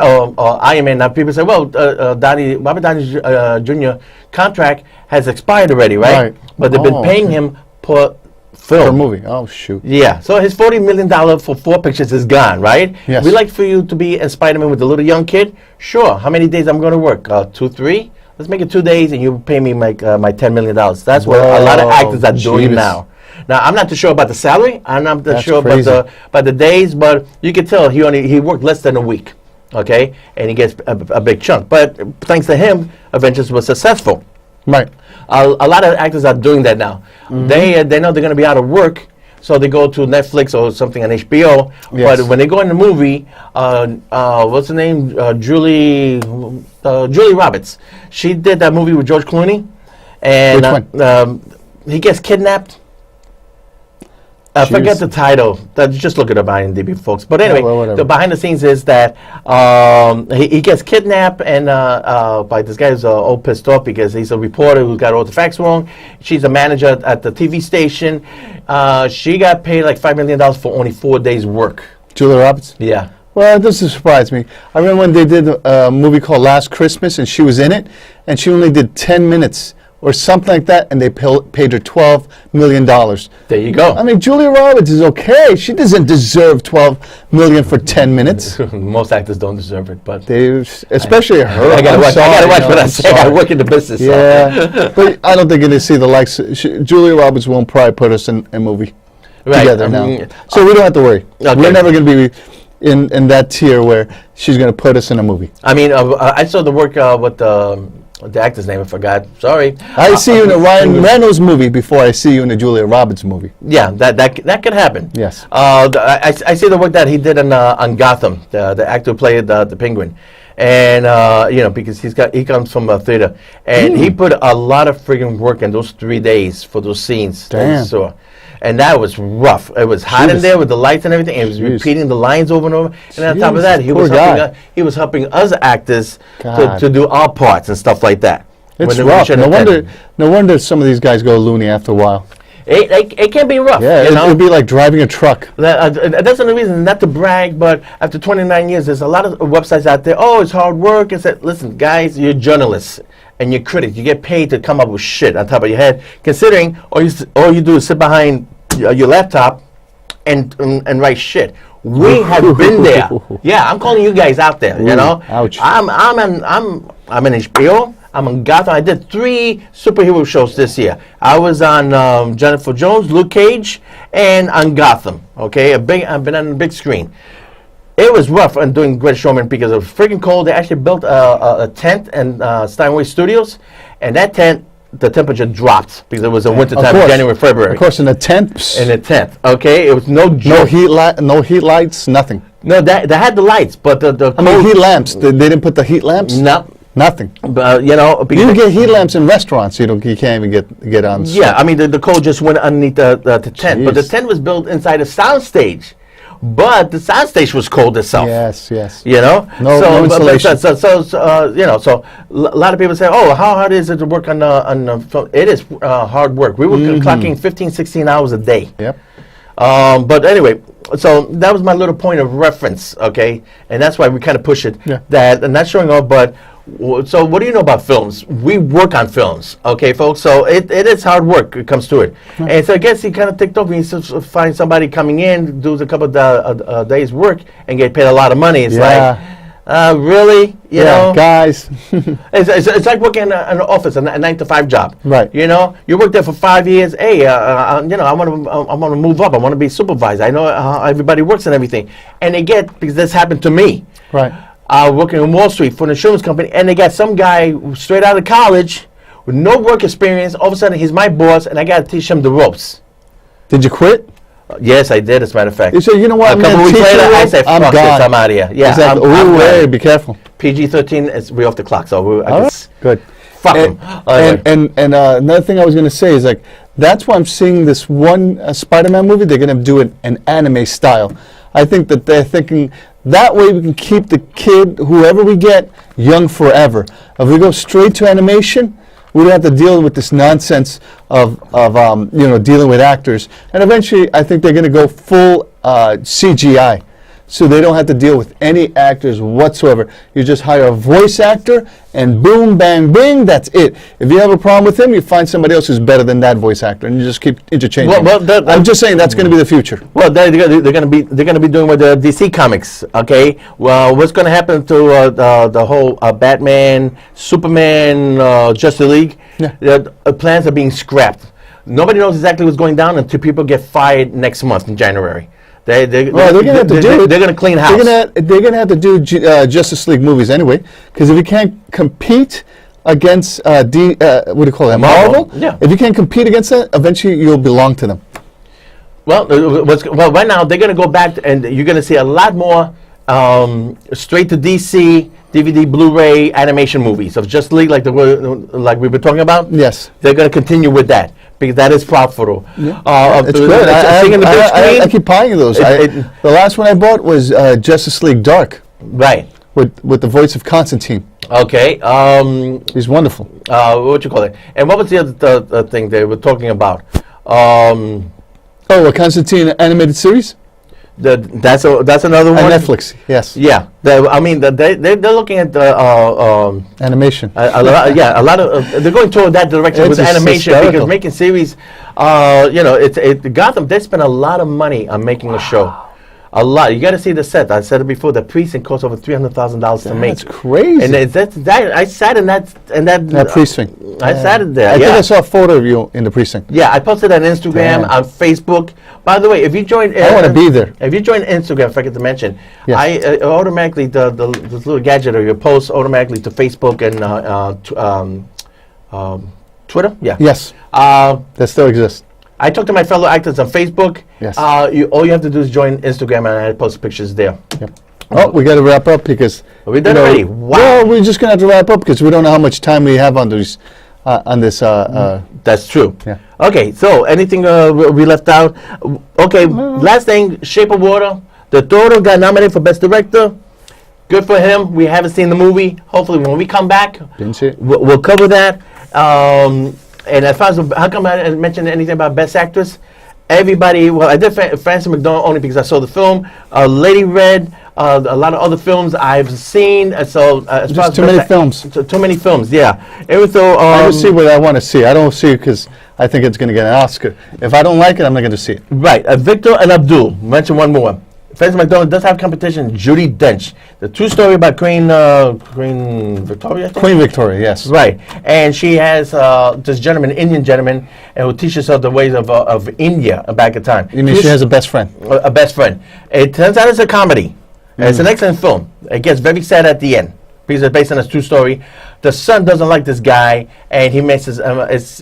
Iron Man. Now people say, well, Robert Downey Jr. contract has expired already, right? But they've been paying him per film. Per movie. Oh shoot. Yeah. So his $40 million for 4 pictures is gone, right? Yes. We like for you to be in Spider-Man with the little young kid. Sure. How many days I'm going to work? 2, 3. Let's make it 2 days, and you pay me my $10 million. That's what a lot of actors are doing now. Now, I'm not too sure about the salary. I'm not too sure about the days, but you can tell he worked less than a week, okay? And he gets a big chunk. But thanks to him, Avengers was successful. Right. A lot of actors are doing that now. Mm-hmm. They know they're going to be out of work, so they go to Netflix or something on HBO. Yes. But when they go in the movie, what's her name? Julie Roberts. She did that movie with George Clooney, and he gets kidnapped. I forget the title. Just look it up on IMDb, folks. But anyway, the behind the scenes is that he gets kidnapped and by this guy who's all pissed off because he's a reporter who got all the facts wrong. She's a manager at the TV station. She got paid like $5 million for only 4 days' work. Julia Roberts? Yeah. Well, it doesn't surprise me. I remember when they did a movie called Last Christmas, and she was in it, and she only did 10 minutes. Or something like that, and they paid her $12 million. There you go. I mean, Julia Roberts is okay. She doesn't deserve $12 million for 10 minutes. Most actors don't deserve it, but especially her. I gotta watch what I say. I work in the business. Yeah, so. But I don't think you're gonna see the likes. Julia Roberts won't probably put us in a movie together now, so we don't have to worry. Okay. We're never gonna be in that tier where she's gonna put us in a movie. I mean, I saw the work with the actor's name I forgot. Sorry. I see you in a Ryan Reynolds movie before I see you in a Julia Roberts movie. Yeah, that could happen. Yes. I see the work that he did on Gotham. The actor who played the Penguin, and because he comes from theater, and he put a lot of friggin' work in those 3 days for those scenes. Damn. And that was rough. It was hot in there with the lights and everything. And he was repeating the lines over and over. And on top of that, he was helping us actors to do our parts and stuff like that. It's rough. No wonder some of these guys go loony after a while. It can be rough. Yeah, it would be like driving a truck. That's another reason, not to brag, but after 29 years, there's a lot of websites out there. Oh, it's hard work. I said, listen, guys, you're journalists and you're critics. You get paid to come up with shit on top of your head. Considering all you do is sit behind your laptop and write shit. We have been there. Yeah, I'm calling you guys out there. You know, ouch. I'm in HBO. I'm on Gotham. I did 3 superhero shows this year. I was on Jennifer Jones, Luke Cage, and on Gotham. Okay, I've been on the big screen. It was rough on doing Great Showman because it was freaking cold. They actually built a tent in Steinway Studios, and that tent, the temperature dropped because it was a winter time, January, February. Of course, in a tent. In a tent, okay? It was no heat lights, nothing. No, they had the lights, but the heat lamps. They didn't put the heat lamps? No. Nothing. You get heat lamps in restaurants. You can't even get on. Yeah, I mean the cold just went underneath the tent, but the tent was built inside a sound stage. But the sound stage was cold itself. Yes. You know, no insulation. So a lot of people say, "Oh, how hard is it to work on film?" It is hard work. We were clocking 15, 16 hours a day. Yep. But anyway, so that was my little point of reference, okay? And that's why we kind of push it. Yeah. That and not showing off, but So what do you know about films? We work on films, okay, folks? So it is hard work when it comes to it. And so I guess he kind of ticked off. He needs to find somebody coming in, do a couple of days' work, and get paid a lot of money. It's like, really? You know? Guys. It's like working in an office, a 9-to-5 job. Right. You know, you work there for 5 years. Hey, you know, I want to move up. I want to be supervisor. I know how everybody works and everything. And they get, because this happened to me. Right. Working on Wall Street for an insurance company, and they got some guy straight out of college with no work experience. All of a sudden, he's my boss, and I got to teach him the ropes. Did you quit? Yes, I did, as a matter of fact. You said, you know what, a couple weeks later, I said, I'm fuck this, gone. I'm out of here. Yeah, Exactly. I'm Hey, be careful. PG-13, we're off the clock, so I All guess, right. Good. fuck him. And another thing I was going to say is, like, that's why I'm seeing this one Spider-Man movie. They're going to do it an anime style. I think that they're thinking that way we can keep the kid, whoever we get, young forever. If we go straight to animation, we don't have to deal with this nonsense of you know, dealing with actors. And eventually, I think they're going to go full CGI. So they don't have to deal with any actors whatsoever. You just hire a voice actor, and boom, bang, bing, that's it. If you have a problem with him, you find somebody else who's better than that voice actor, and you just keep interchanging. I'm just saying that's going to be the future. Well, they're going to be doing with the DC comics. Okay. Well, what's going to happen to the whole Batman, Superman, Justice League? Yeah. The plans are being scrapped. Nobody knows exactly what's going down until people get fired next month in January. They're going to have to do it. They're going to clean house. They're going to have to do Justice League movies anyway, because if you can't compete against what do you call that? Marvel. Yeah. If you can't compete against that, eventually you'll belong to them. Well, right now they're going to go back, and you're going to see a lot more straight to DC DVD, Blu-ray animation movies of Justice League, like we've been talking about. Yes. They're going to continue with that, because that is profitable. Yeah. It's good. I keep buying those. The last one I bought was Justice League Dark. Right. With the voice of Constantine. Okay. He's wonderful. What you call it? And what was the other thing they were talking about? A Constantine animated series? That's another one. On Netflix, yes. Yeah. They're looking at animation. A lot of they're going toward that direction with animation, because making series, you know, Gotham. They spend a lot of money on making a show. A lot. You got to see the set. I said it before. The precinct costs over $300,000 to make. That's crazy. And I sat in that precinct. I sat in there. I think I saw a photo of you in the precinct. Yeah, I posted on Instagram, on Facebook. By the way, if you join, I want to be there. If you join Instagram, I forget to mention, yes. I automatically this little gadget or your post automatically to Facebook and Twitter. Yeah. Yes. That still exists. I talk to my fellow actors on Facebook. Yes. All you have to do is join Instagram, and I post pictures there. Yep. Oh, we got to wrap up because we done already. Wow. Well, we're just gonna have to wrap up because we don't know how much time we have on this. That's true. Yeah. Okay. So anything we left out? Okay. Last thing, Shape of Water. The Toro got nominated for Best Director. Good for him. We haven't seen the movie. Hopefully, when we come back, didn't see it. We'll cover that. And as far as how come I didn't mention anything about Best Actress? Everybody, well, I did Frances McDormand only because I saw the film. Lady Red, a lot of other films I've seen. So just too many films. Too many films, yeah. I just see what I want to see. I don't see it because I think it's going to get an Oscar. If I don't like it, I'm not going to see it. Right. Victor and Abdul. Mention one more. Frances McDormand does have competition. Judi Dench, the true story about Queen Victoria. I think? Queen Victoria, yes. Right, and she has this gentleman, Indian gentleman, and who teaches her the ways of India back in time. You mean she has a best friend? A best friend. It turns out it's a comedy. It's an excellent film. It gets very sad at the end because it's based on a true story. The son doesn't like this guy, and he makes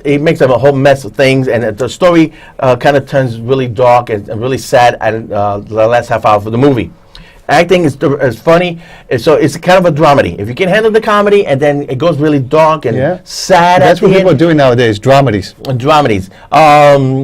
he makes him a whole mess of things, and the story kind of turns really dark and really sad at the last half hour of the movie. Acting is funny, so it's kind of a dramedy. If you can handle the comedy, and then it goes really dark and sad. That's what people are doing nowadays, dramedies. Dramedies.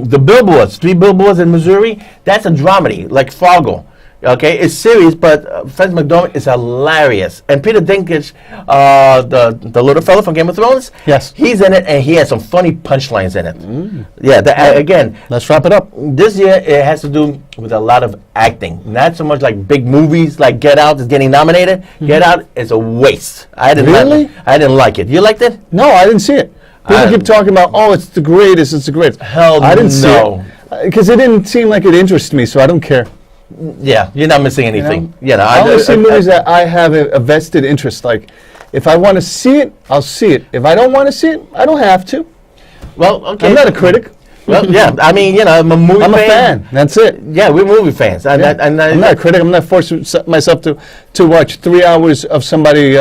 The Billboards, 3 billboards in Missouri, that's a dramedy, like Fargo. Okay, it's serious, but Francis McDormand is hilarious. And Peter Dinklage, the little fellow from Game of Thrones, Yes. he's in it, and he has some funny punchlines in it. Yeah, again, Let's wrap it up. this year it has to do with a lot of acting, not so much like big movies like Get Out is getting nominated. Get Out is a waste. I didn't Really? I didn't like it. You liked it? No, I didn't see it. People keep talking about, oh, it's the greatest, it's the greatest. Hell I didn't no. see it. Because it didn't seem like it interested me, so I don't care. Yeah, you're not missing anything. I only see movies that I have a vested interest. Like, if I want to see it, I'll see it. If I don't want to see it, I don't have to. Well, okay. I'm not a critic. Well, yeah. I mean, I'm a movie I'm a fan. That's it. Yeah, we're movie fans. I'm not a critic. I'm not forcing myself to watch 3 hours of somebody,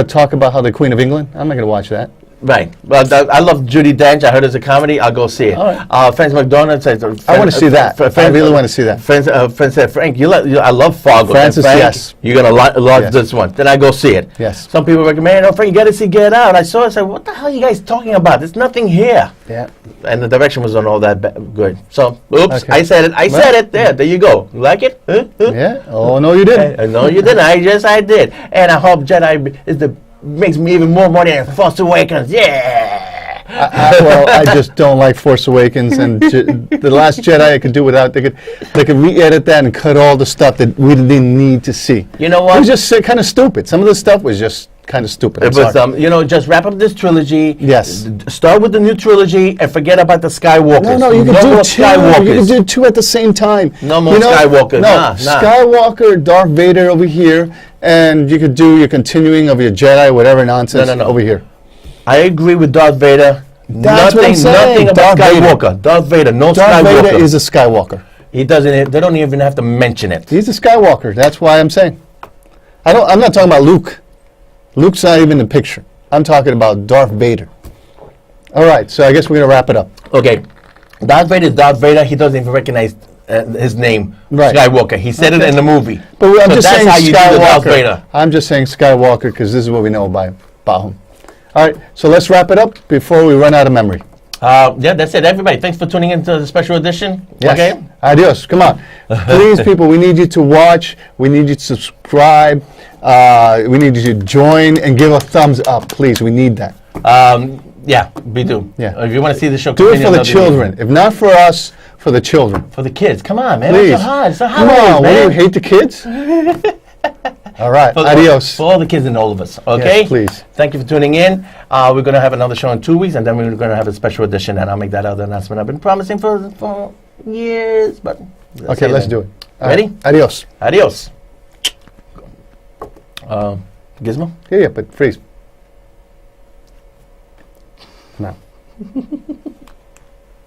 talk about how the Queen of England. I'm not going to watch that. Right. Well, I love Judi Dench. I heard it's a comedy. I'll go see it. All right. Francis McDormand says. I want to see that. I really want to see that. Francis said, Frank, I love Fargo. Francis, Frank, yes. You're going to love Yes. this one. Then I go see it. Yes. Some people recommend, Frank, you got to see Get Out. I saw it. I said, what the hell are you guys talking about? There's nothing here. Yeah. And the direction wasn't all that good. So, oops, Okay. I said it. I said it. There you go. You like it? Huh? Yeah. Oh, no, you didn't. No, you didn't. I did. And I hope Jedi makes me even more money than Force Awakens. Yeah. I just don't like Force Awakens and The Last Jedi. I could do without. They could re-edit that and cut all the stuff that we didn't need to see. You know what? It was just kind of stupid. Some of the stuff was just kind of stupid. It was, just wrap up this trilogy. Yes. Start with the new trilogy and forget about the Skywalkers. No, you can do more two. You can do two at the same time. No more Skywalker. No, Nah. Skywalker, Darth Vader over here, and you could do your continuing of your Jedi, whatever nonsense over here. I agree with Darth Vader. That's what I'm saying. Nothing about Darth Skywalker. Vader. Darth Vader, no Darth Skywalker. Vader is a Skywalker. He doesn't. They don't even have to mention it. He's a Skywalker. That's why I'm saying. I'm not talking about Luke. Luke's not even in the picture. I'm talking about Darth Vader. All right, so I guess we're gonna wrap it up. Okay, Darth Vader is Darth Vader. He doesn't even recognize his name, Right. Skywalker. He said it in the movie. But I'm So just that's saying how you do the Darth Skywalker. Vader. I'm just saying Skywalker because this is what we know about him. All right, so let's wrap it up before we run out of memory. Yeah, that's it. Everybody, thanks for tuning into the special edition. Yes. Okay. Adios. Come on. Please, people, we need you to watch. We need you to subscribe. We need you to join and give a thumbs up. Please, we need that. Yeah, we do. Yeah. If you want to see the show, Do it continue for the another children. week. If not for us, for the children. For the kids. Come on, man. Please. It's so hard. It's so Come hard, on. What, do you man. hate the kids? All right. For Adios. For all the kids and all of us. Okay. Yes, please. Thank you for tuning in. We're going to have another show in 2 weeks, and then we're going to have a special edition, and I'll make that other announcement I've been promising for years. But Okay, let's do it. All Ready? right. Adios. Adios. Gizmo? Yeah, but freeze. No.